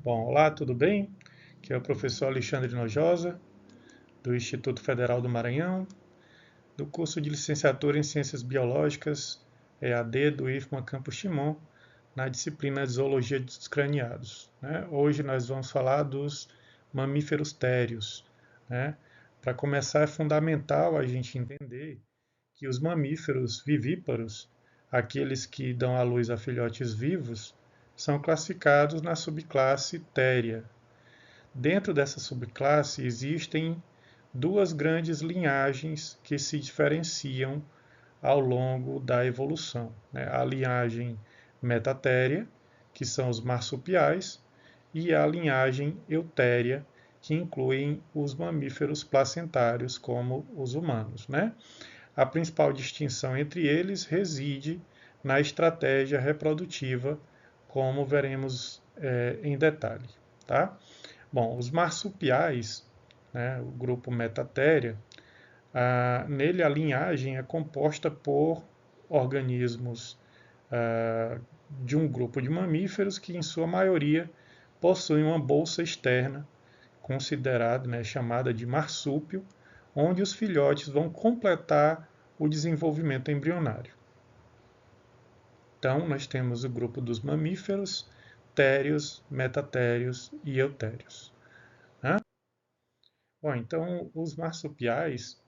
Bom, olá, tudo bem? Aqui é o professor Alexandre Nojosa, do Instituto Federal do Maranhão, do curso de Licenciatura em Ciências Biológicas, EAD, do IFMA Campus Timon, na disciplina de Zoologia dos Craniados. Hoje nós vamos falar dos mamíferos térios. Para começar, é fundamental a gente entender que os mamíferos vivíparos, aqueles que dão à luz a filhotes vivos, são classificados na subclasse Theria. Dentro dessa subclasse existem duas grandes linhagens que se diferenciam ao longo da evolução. A linhagem Metatheria, que são os marsupiais, e a linhagem Eutheria, que incluem os mamíferos placentários, como os humanos. A principal distinção entre eles reside na estratégia reprodutiva, como veremos em detalhe. Tá? Bom, os marsupiais, o grupo Metatheria, nele a linhagem é composta por organismos de um grupo de mamíferos que, em sua maioria, possuem uma bolsa externa, considerada, chamada de marsúpio, onde os filhotes vão completar o desenvolvimento embrionário. Então, nós temos o grupo dos mamíferos, térios, metatérios e eutérios. Bom, então, os marsupiais,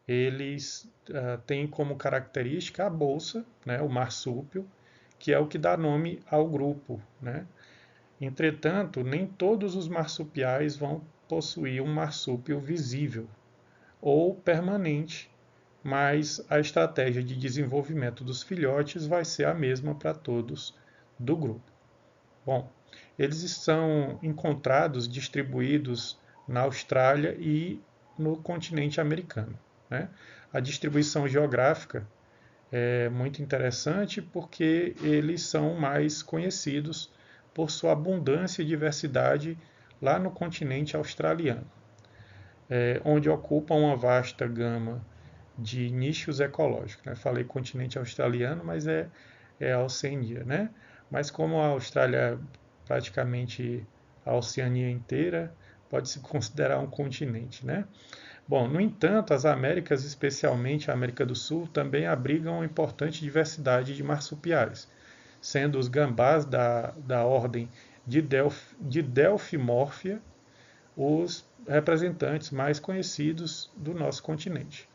eles têm como característica a bolsa, o marsúpio, que é o que dá nome ao grupo. Entretanto, nem todos os marsupiais vão possuir um marsúpio visível ou permanente, mas a estratégia de desenvolvimento dos filhotes vai ser a mesma para todos do grupo. Bom, eles são encontrados distribuídos na Austrália e no continente americano. A distribuição geográfica é muito interessante porque eles são mais conhecidos por sua abundância e diversidade lá no continente australiano, onde ocupam uma vasta gama de nichos ecológicos. Falei continente australiano, mas é a Oceania. Mas como a Austrália é praticamente a Oceania inteira, pode-se considerar um continente. Bom, no entanto, as Américas, especialmente a América do Sul, também abrigam uma importante diversidade de marsupiais, sendo os gambás da ordem de Delphimorphia os representantes mais conhecidos do nosso continente.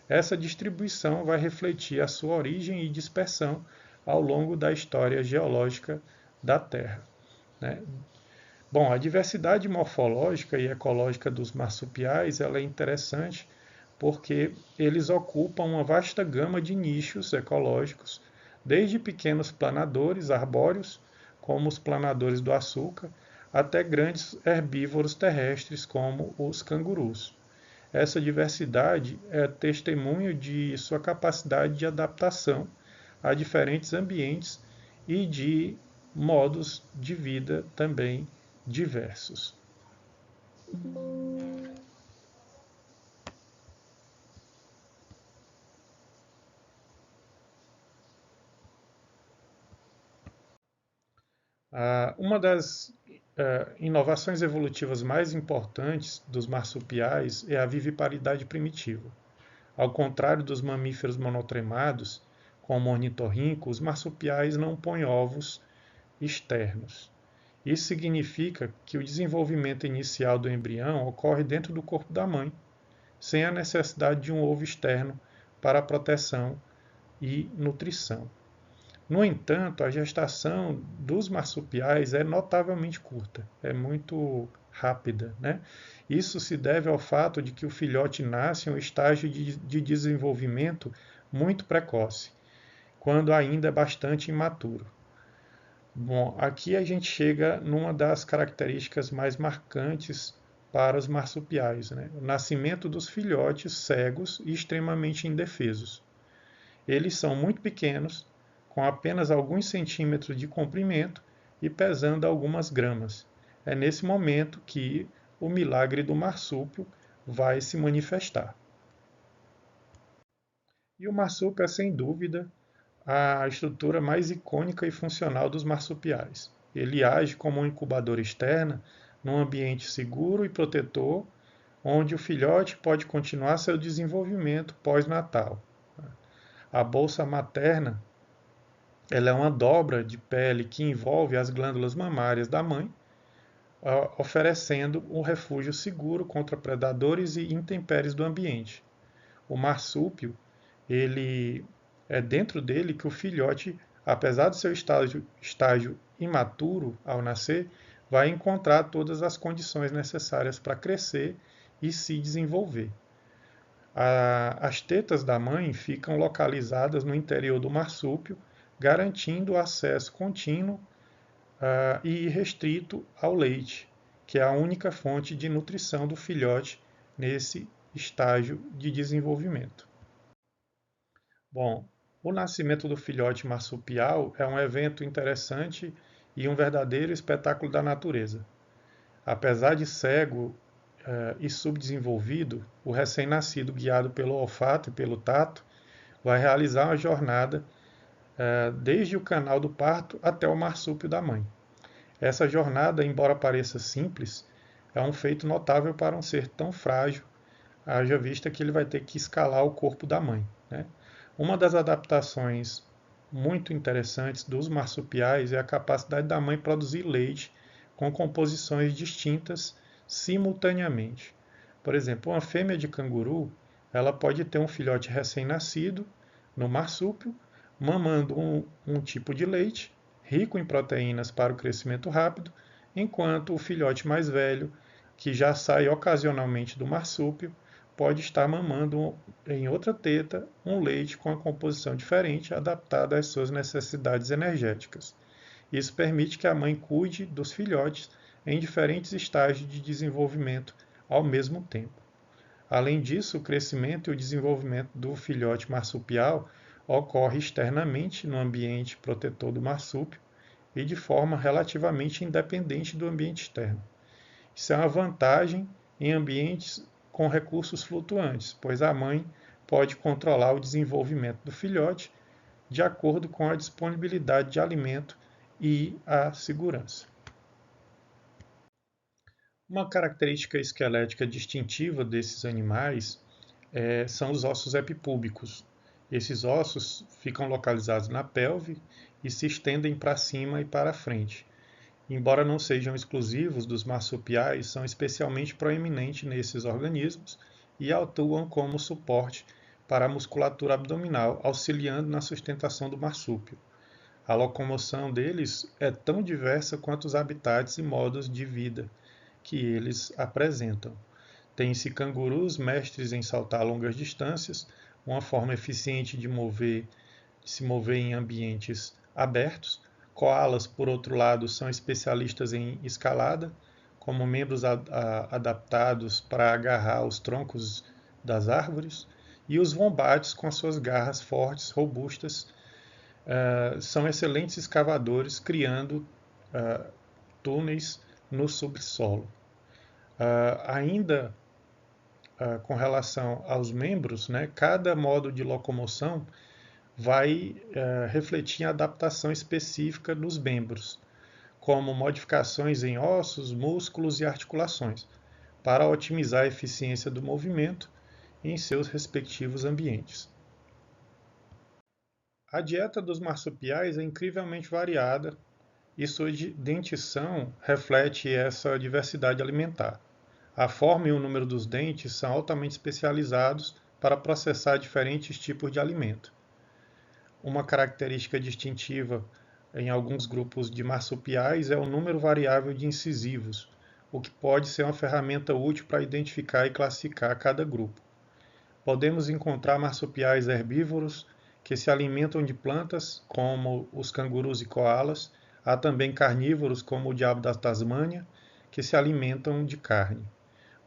Essa distribuição vai refletir a sua origem e dispersão ao longo da história geológica da Terra. Bom, a diversidade morfológica e ecológica dos marsupiais ela é interessante porque eles ocupam uma vasta gama de nichos ecológicos, desde pequenos planadores arbóreos, como os planadores do açúcar, até grandes herbívoros terrestres, como os cangurus. Essa diversidade é testemunho de sua capacidade de adaptação a diferentes ambientes e de modos de vida também diversos. Uma das inovações evolutivas mais importantes dos marsupiais é a viviparidade primitiva. Ao contrário dos mamíferos monotremados, como o ornitorrinco, os marsupiais não põem ovos externos. Isso significa que o desenvolvimento inicial do embrião ocorre dentro do corpo da mãe, sem a necessidade de um ovo externo para proteção e nutrição. No entanto, a gestação dos marsupiais é notavelmente curta, é muito rápida. Isso se deve ao fato de que o filhote nasce em um estágio de desenvolvimento muito precoce, quando ainda é bastante imaturo. Bom, aqui a gente chega numa das características mais marcantes para os marsupiais, o nascimento dos filhotes cegos e extremamente indefesos. Eles são muito pequenos, com apenas alguns centímetros de comprimento e pesando algumas gramas. É nesse momento que o milagre do marsúpio vai se manifestar. E o marsúpio é, sem dúvida, a estrutura mais icônica e funcional dos marsupiais. ele age como uma incubadora externa num ambiente seguro e protetor, onde o filhote pode continuar seu desenvolvimento pós-natal. A bolsa materna, ela é uma dobra de pele que envolve as glândulas mamárias da mãe, oferecendo um refúgio seguro contra predadores e intempéries do ambiente. O marsúpio, ele é dentro dele que o filhote, apesar do seu estágio imaturo ao nascer, vai encontrar todas as condições necessárias para crescer e se desenvolver. As tetas da mãe ficam localizadas no interior do marsúpio, garantindo o acesso contínuo e irrestrito ao leite, que é a única fonte de nutrição do filhote nesse estágio de desenvolvimento. Bom, o nascimento do filhote marsupial é um evento interessante e um verdadeiro espetáculo da natureza. Apesar de cego e subdesenvolvido, o recém-nascido, guiado pelo olfato e pelo tato, vai realizar uma jornada desde o canal do parto até o marsúpio da mãe. Essa jornada, embora pareça simples, é um feito notável para um ser tão frágil, haja vista que ele vai ter que escalar o corpo da mãe, né? Uma das adaptações muito interessantes dos marsupiais é a capacidade da mãe produzir leite com composições distintas simultaneamente. Por exemplo, uma fêmea de canguru, ela pode ter um filhote recém-nascido no marsúpio, mamando um tipo de leite rico em proteínas para o crescimento rápido, enquanto o filhote mais velho, que já sai ocasionalmente do marsúpio, pode estar mamando em outra teta um leite com a composição diferente, adaptada às suas necessidades energéticas. Isso permite que a mãe cuide dos filhotes em diferentes estágios de desenvolvimento ao mesmo tempo. Além disso, o crescimento e o desenvolvimento do filhote marsupial ocorre externamente no ambiente protetor do marsúpio e de forma relativamente independente do ambiente externo. Isso é uma vantagem em ambientes com recursos flutuantes, pois a mãe pode controlar o desenvolvimento do filhote de acordo com a disponibilidade de alimento e a segurança. Uma característica esquelética distintiva desses animais são os ossos epipúbicos. Esses ossos ficam localizados na pelve e se estendem para cima e para frente. Embora não sejam exclusivos dos marsupiais, são especialmente proeminentes nesses organismos e atuam como suporte para a musculatura abdominal, auxiliando na sustentação do marsúpio. A locomoção deles é tão diversa quanto os habitats e modos de vida que eles apresentam. Tem-se cangurus mestres em saltar longas distâncias, uma forma eficiente de se mover em ambientes abertos. Koalas, por outro lado, são especialistas em escalada, como membros adaptados para agarrar os troncos das árvores. E os wombates, com suas garras fortes, robustas, são excelentes escavadores, criando túneis no subsolo. Ainda com relação aos membros, né, cada modo de locomoção vai refletir em adaptação específica nos membros, como modificações em ossos, músculos e articulações, para otimizar a eficiência do movimento em seus respectivos ambientes. A dieta dos marsupiais é incrivelmente variada e sua dentição reflete essa diversidade alimentar. A forma e o número dos dentes são altamente especializados para processar diferentes tipos de alimento. Uma característica distintiva em alguns grupos de marsupiais é o número variável de incisivos, o que pode ser uma ferramenta útil para identificar e classificar cada grupo. Podemos encontrar marsupiais herbívoros que se alimentam de plantas, como os cangurus e koalas. Há também carnívoros, como o diabo da Tasmânia, que se alimentam de carne.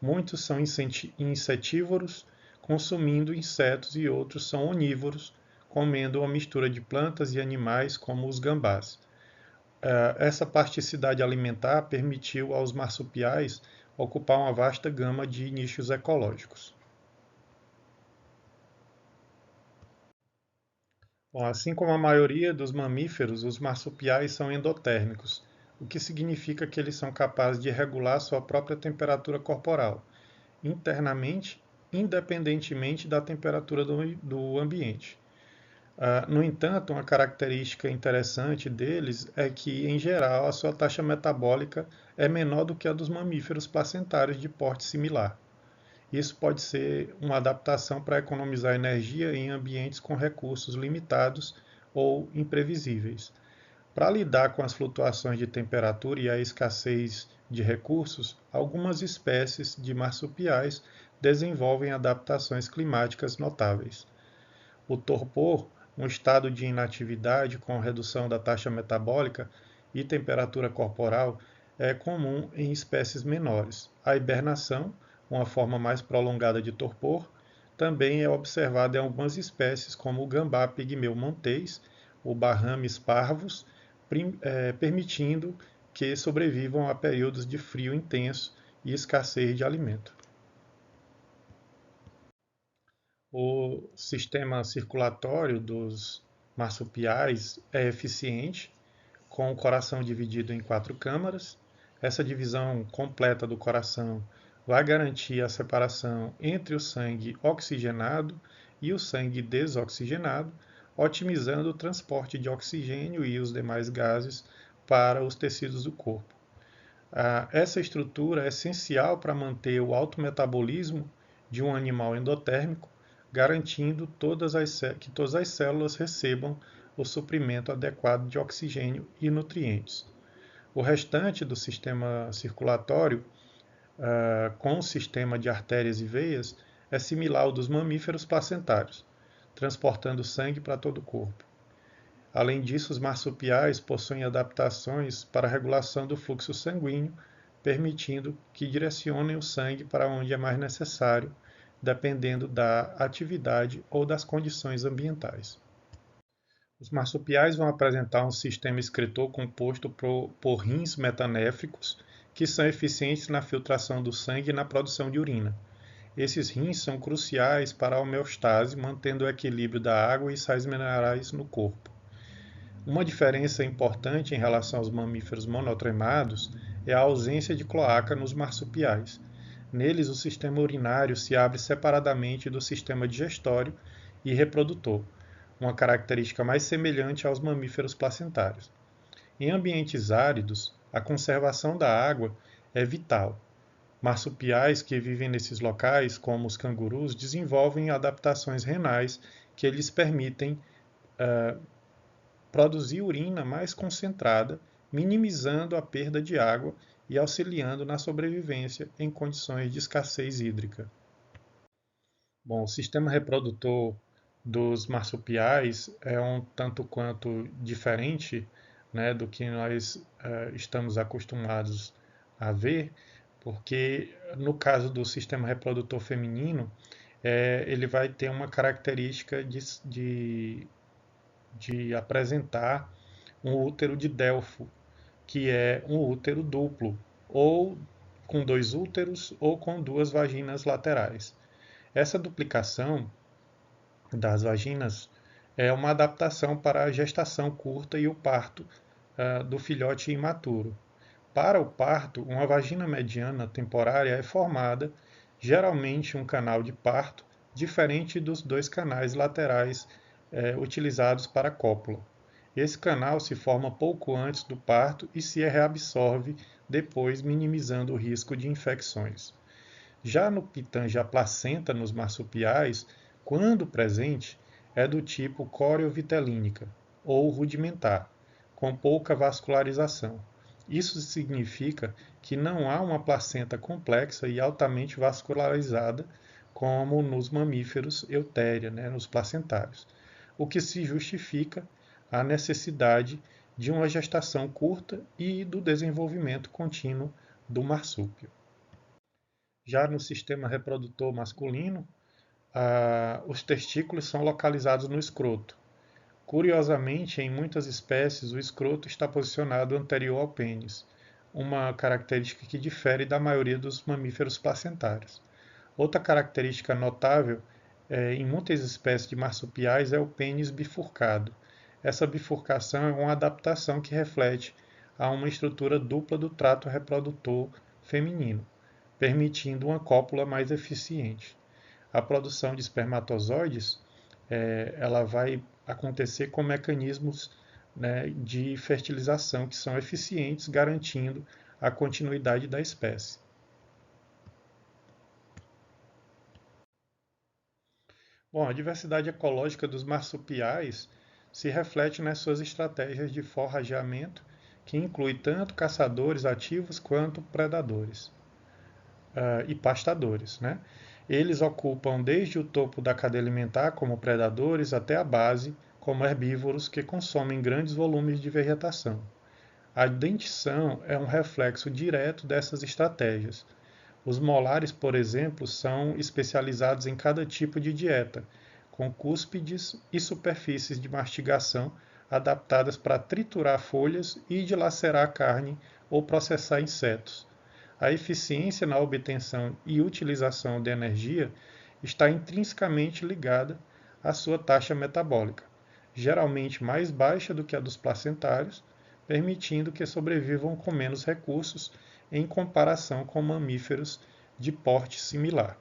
Muitos são insetívoros, consumindo insetos, e outros são onívoros, comendo uma mistura de plantas e animais, como os gambás. Essa plasticidade alimentar permitiu aos marsupiais ocupar uma vasta gama de nichos ecológicos. Bom, assim como a maioria dos mamíferos, os marsupiais são endotérmicos. o que significa que eles são capazes de regular sua própria temperatura corporal, internamente, independentemente da temperatura do ambiente. No entanto, uma característica interessante deles é que, em geral, a sua taxa metabólica é menor do que a dos mamíferos placentários de porte similar. Isso pode ser uma adaptação para economizar energia em ambientes com recursos limitados ou imprevisíveis. Para lidar com as flutuações de temperatura e a escassez de recursos, algumas espécies de marsupiais desenvolvem adaptações climáticas notáveis. O torpor, um estado de inatividade com redução da taxa metabólica e temperatura corporal, é comum em espécies menores. A hibernação, uma forma mais prolongada de torpor, também é observada em algumas espécies, como o gambá pigmeu montês, o Barrames parvus, permitindo que sobrevivam a períodos de frio intenso e escassez de alimento. O sistema circulatório dos marsupiais é eficiente, com o coração dividido em 4 câmaras. Essa divisão completa do coração vai garantir a separação entre o sangue oxigenado e o sangue desoxigenado, otimizando o transporte de oxigênio e os demais gases para os tecidos do corpo. Essa estrutura é essencial para manter o alto metabolismo de um animal endotérmico, garantindo que todas as células recebam o suprimento adequado de oxigênio e nutrientes. O restante do sistema circulatório, com o sistema de artérias e veias, é similar ao dos mamíferos placentários, transportando sangue para todo o corpo. Além disso, os marsupiais possuem adaptações para a regulação do fluxo sanguíneo, permitindo que direcionem o sangue para onde é mais necessário, dependendo da atividade ou das condições ambientais. Os marsupiais vão apresentar um sistema excretor composto por rins metanéfricos, que são eficientes na filtração do sangue e na produção de urina. Esses rins são cruciais para a homeostase, mantendo o equilíbrio da água e sais minerais no corpo. Uma diferença importante em relação aos mamíferos monotremados é a ausência de cloaca nos marsupiais. Neles, o sistema urinário se abre separadamente do sistema digestório e reprodutor, uma característica mais semelhante aos mamíferos placentários. Em ambientes áridos, a conservação da água é vital. Marsupiais que vivem nesses locais, como os cangurus, desenvolvem adaptações renais que lhes permitem produzir urina mais concentrada, minimizando a perda de água e auxiliando na sobrevivência em condições de escassez hídrica. Bom, o sistema reprodutor dos marsupiais é um tanto quanto diferente, né, do que nós estamos acostumados a ver, porque no caso do sistema reprodutor feminino, ele vai ter uma característica de apresentar um útero de Delfo, que é um útero duplo, ou com 2 úteros ou com 2 vaginas laterais. Essa duplicação das vaginas é uma adaptação para a gestação curta e o parto do filhote imaturo. Para o parto, uma vagina mediana temporária é formada, geralmente um canal de parto, diferente dos 2 canais laterais utilizados para a cópula. Esse canal se forma pouco antes do parto e se reabsorve depois, minimizando o risco de infecções. Já no que tange a placenta nos marsupiais, quando presente, é do tipo coriovitelínica ou rudimentar, com pouca vascularização. Isso significa que não há uma placenta complexa e altamente vascularizada como nos mamíferos eutéria, nos placentários, o que se justifica a necessidade de uma gestação curta e do desenvolvimento contínuo do marsúpio. Já no sistema reprodutor masculino, os testículos são localizados no escroto. Curiosamente, em muitas espécies, o escroto está posicionado anterior ao pênis, uma característica que difere da maioria dos mamíferos placentários. Outra característica notável em muitas espécies de marsupiais é o pênis bifurcado. Essa bifurcação é uma adaptação que reflete a uma estrutura dupla do trato reprodutor feminino, permitindo uma cópula mais eficiente. A produção de espermatozoides ela vai acontecer com mecanismos, né, de fertilização que são eficientes, garantindo a continuidade da espécie. Bom, a diversidade ecológica dos marsupiais se reflete nas suas estratégias de forrageamento, que inclui tanto caçadores ativos quanto predadores e pastadores, né? Eles ocupam desde o topo da cadeia alimentar como predadores até a base como herbívoros que consomem grandes volumes de vegetação. A dentição é um reflexo direto dessas estratégias. Os molares, por exemplo, são especializados em cada tipo de dieta, com cúspides e superfícies de mastigação adaptadas para triturar folhas e dilacerar carne ou processar insetos. A eficiência na obtenção e utilização de energia está intrinsecamente ligada à sua taxa metabólica, geralmente mais baixa do que a dos placentários, permitindo que sobrevivam com menos recursos em comparação com mamíferos de porte similar.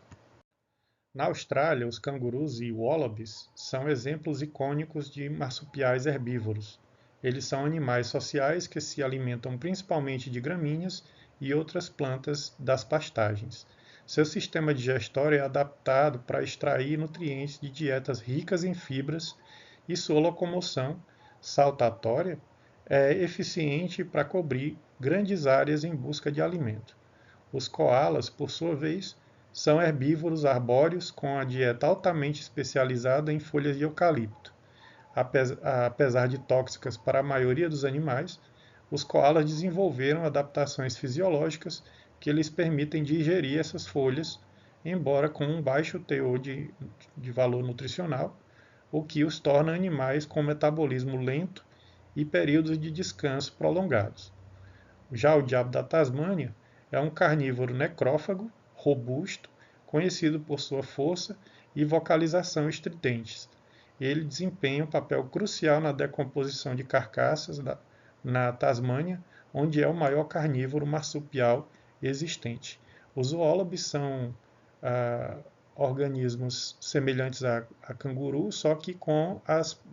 Na Austrália, os cangurus e wallabies são exemplos icônicos de marsupiais herbívoros. Eles são animais sociais que se alimentam principalmente de gramíneas e outras plantas das pastagens. Seu sistema digestório é adaptado para extrair nutrientes de dietas ricas em fibras e sua locomoção saltatória é eficiente para cobrir grandes áreas em busca de alimento. Os koalas, por sua vez, são herbívoros arbóreos com a dieta altamente especializada em folhas de eucalipto. Apesar de tóxicas para a maioria dos animais, os koalas desenvolveram adaptações fisiológicas que lhes permitem digerir essas folhas, embora com um baixo teor de valor nutricional, o que os torna animais com metabolismo lento e períodos de descanso prolongados. Já o diabo da Tasmânia é um carnívoro necrófago, robusto, conhecido por sua força e vocalização estridentes. Ele desempenha um papel crucial na decomposição de carcaças na Tasmânia, onde é o maior carnívoro marsupial existente. Os wallabies são organismos semelhantes a canguru, só que com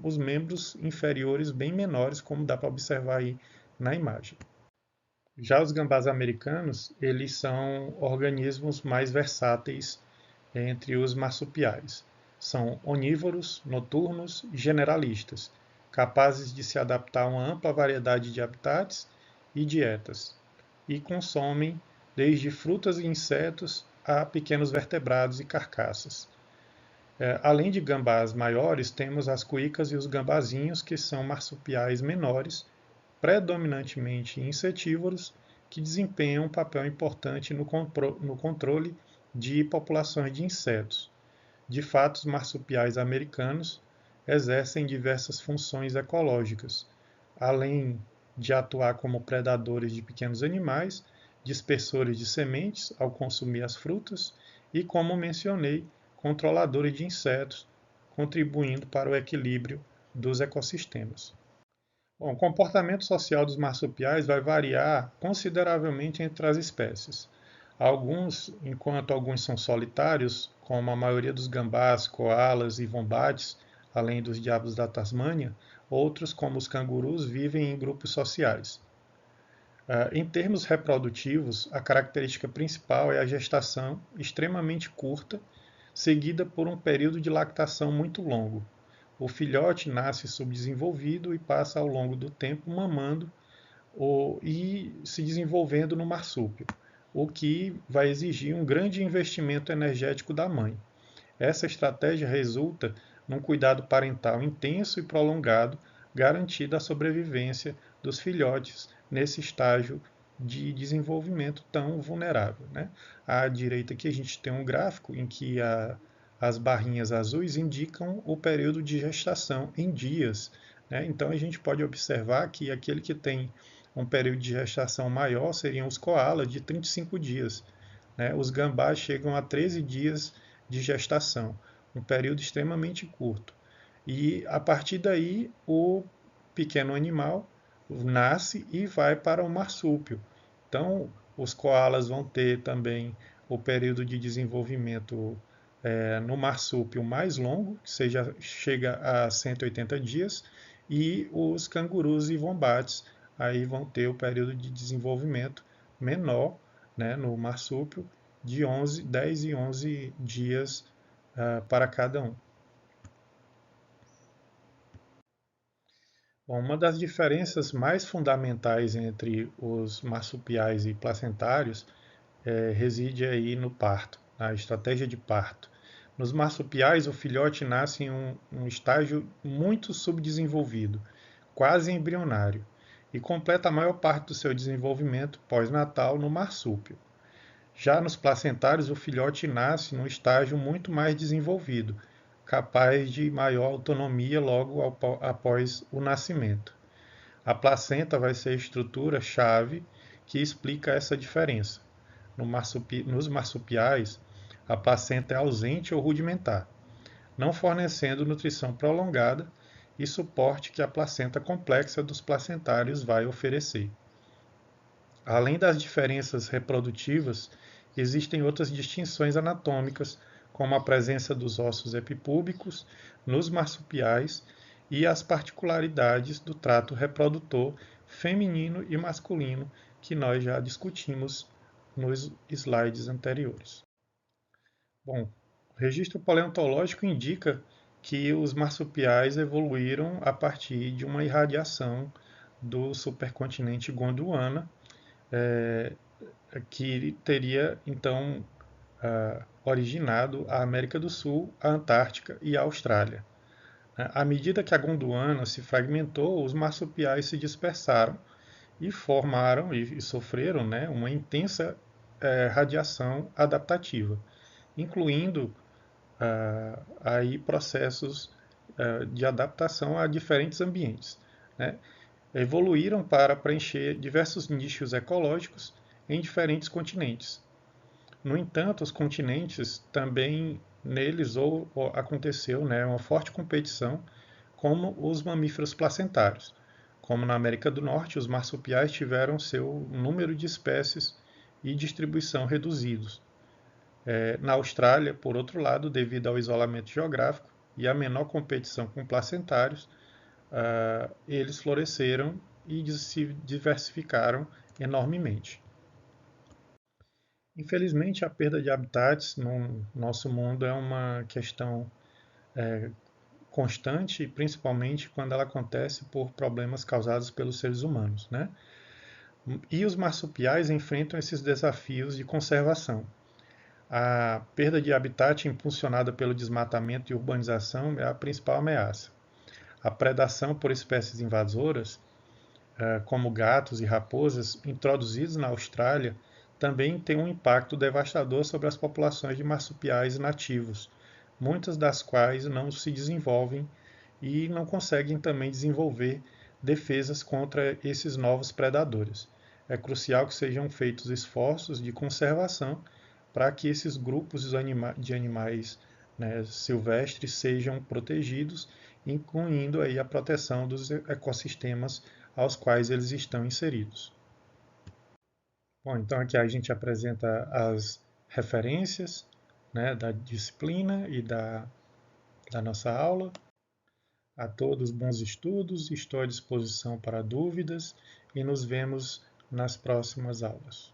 os membros inferiores bem menores, como dá para observar aí na imagem. Já os gambás americanos, eles são organismos mais versáteis entre os marsupiais. São onívoros, noturnos e generalistas, capazes de se adaptar a uma ampla variedade de habitats e dietas, e consomem desde frutas e insetos a pequenos vertebrados e carcaças. Além de gambás maiores, temos as cuícas e os gambazinhos, que são marsupiais menores, predominantemente insetívoros, que desempenham um papel importante no controle de populações de insetos. De fato, os marsupiais americanos exercem diversas funções ecológicas, além de atuar como predadores de pequenos animais, dispersores de sementes ao consumir as frutas e, como mencionei, controladores de insetos, contribuindo para o equilíbrio dos ecossistemas. Bom, o comportamento social dos marsupiais vai variar consideravelmente entre as espécies. Enquanto alguns são solitários, como a maioria dos gambás, koalas e wombates, além dos diabos da Tasmânia, outros, como os cangurus, vivem em grupos sociais. Em termos reprodutivos, a característica principal é a gestação extremamente curta, seguida por um período de lactação muito longo. O filhote nasce subdesenvolvido e passa ao longo do tempo mamando e se desenvolvendo no marsúpio, o que vai exigir um grande investimento energético da mãe. Essa estratégia resulta num cuidado parental intenso e prolongado, garantindo a sobrevivência dos filhotes nesse estágio de desenvolvimento tão vulnerável, né? À direita aqui a gente tem um gráfico em que as barrinhas azuis indicam o período de gestação em dias, né? Então a gente pode observar que aquele que tem um período de gestação maior seriam os koalas, de 35 dias. Né? Os gambás chegam a 13 dias de gestação, um período extremamente curto. E a partir daí, o pequeno animal nasce e vai para o marsúpio. Então, os koalas vão ter também o período de desenvolvimento no marsúpio mais longo, que chega a 180 dias, e os cangurus e wombates aí vão ter o período de desenvolvimento menor, né, no marsúpio, de 10 e 11 dias para cada um. Bom, uma das diferenças mais fundamentais entre os marsupiais e placentários reside aí no parto, na estratégia de parto. Nos marsupiais, o filhote nasce em um estágio muito subdesenvolvido, quase embrionário, e completa a maior parte do seu desenvolvimento pós-natal no marsúpio. Já nos placentários, o filhote nasce num estágio muito mais desenvolvido, capaz de maior autonomia logo após o nascimento. A placenta vai ser a estrutura-chave que explica essa diferença. Nos marsupiais, a placenta é ausente ou rudimentar, não fornecendo nutrição prolongada e suporte que a placenta complexa dos placentários vai oferecer. Além das diferenças reprodutivas, existem outras distinções anatômicas, como a presença dos ossos epipúbicos nos marsupiais e as particularidades do trato reprodutor feminino e masculino que nós já discutimos nos slides anteriores. Bom, o registro paleontológico indica que os marsupiais evoluíram a partir de uma irradiação do supercontinente Gondwana, que teria então originado a América do Sul, a Antártica e a Austrália. À medida que a Gondwana se fragmentou, os marsupiais se dispersaram e formaram e sofreram, né, uma intensa radiação adaptativa, incluindo aí processos de adaptação a diferentes ambientes, né? Evoluíram para preencher diversos nichos ecológicos em diferentes continentes. No entanto, os continentes também neles aconteceu, né, uma forte competição como os mamíferos placentários. Como na América do Norte, os marsupiais tiveram seu número de espécies e distribuição reduzidos. Na Austrália, por outro lado, devido ao isolamento geográfico e à menor competição com placentários, eles floresceram e se diversificaram enormemente. Infelizmente, a perda de habitats no nosso mundo é uma questão constante, principalmente quando ela acontece por problemas causados pelos seres humanos, né? E os marsupiais enfrentam esses desafios de conservação. A perda de habitat impulsionada pelo desmatamento e urbanização é a principal ameaça. A predação por espécies invasoras, como gatos e raposas, introduzidos na Austrália, também tem um impacto devastador sobre as populações de marsupiais nativos, muitas das quais não se desenvolvem e não conseguem também desenvolver defesas contra esses novos predadores. É crucial que sejam feitos esforços de conservação para que esses grupos de animais, né, silvestres sejam protegidos, incluindo aí a proteção dos ecossistemas aos quais eles estão inseridos. Bom, então aqui a gente apresenta as referências, né, da disciplina e da nossa aula. A todos bons estudos, estou à disposição para dúvidas e nos vemos nas próximas aulas.